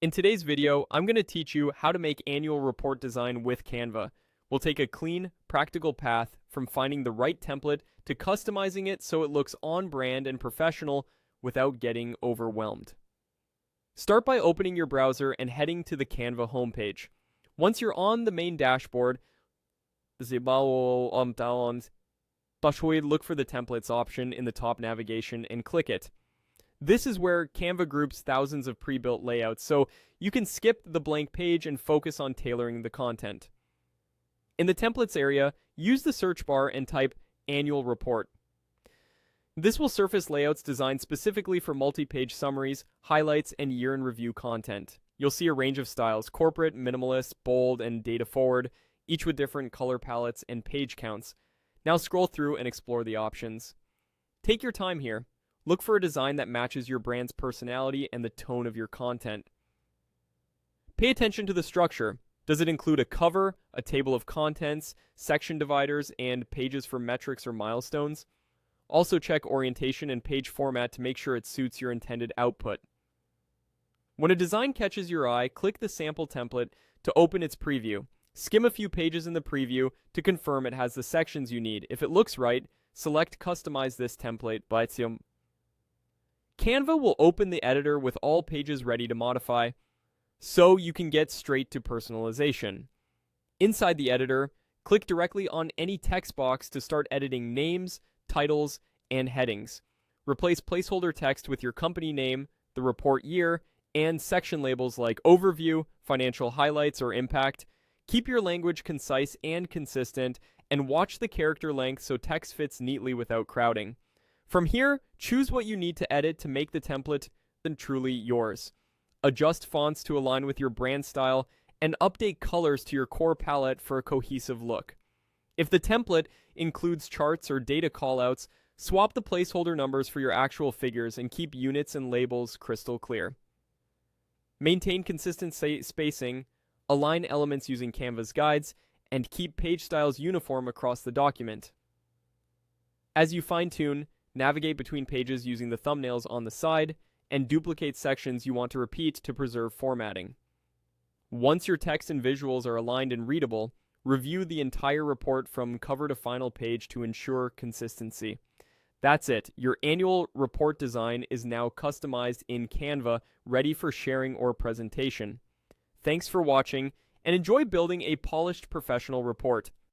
In today's video, I'm going to teach you how to make annual report design with Canva. We'll take a clean, practical path from finding the right template to customizing it so it looks on brand and professional without getting overwhelmed. Start by opening your browser and heading to the Canva homepage. Once you're on the main dashboard, look for the templates option in the top navigation and click it. This is where Canva groups thousands of pre-built layouts, so you can skip the blank page and focus on tailoring the content. In the templates area, use the search bar and type annual report. This will surface layouts designed specifically for multi-page summaries, highlights, and year-in-review content. You'll see a range of styles: corporate, minimalist, bold, and data forward, each with different color palettes and page counts. Now scroll through and explore the options. Take your time here. Look for a design that matches your brand's personality and the tone of your content. Pay attention to the structure. Does it include a cover, a table of contents, section dividers, and pages for metrics or milestones? Also check orientation and page format to make sure it suits your intended output. When a design catches your eye, click the sample template to open its preview. Skim a few pages in the preview to confirm it has the sections you need. If it looks right, select Customize this template. Canva will open the editor with all pages ready to modify, so you can get straight to personalization. Inside the editor, click directly on any text box to start editing names, titles, and headings. Replace placeholder text with your company name, the report year, and section labels like overview, financial highlights, or impact. Keep your language concise and consistent, and watch the character length so text fits neatly without crowding. From here, choose what you need to edit to make the template truly yours. Adjust fonts to align with your brand style, and update colors to your core palette for a cohesive look. If the template includes charts or data callouts, swap the placeholder numbers for your actual figures and keep units and labels crystal clear. Maintain consistent spacing, align elements using Canva's guides, and keep page styles uniform across the document. As you fine-tune, navigate between pages using the thumbnails on the side, and duplicate sections you want to repeat to preserve formatting. Once your text and visuals are aligned and readable, review the entire report from cover to final page to ensure consistency. That's it. Your annual report design is now customized in Canva, ready for sharing or presentation. Thanks for watching, and enjoy building a polished professional report.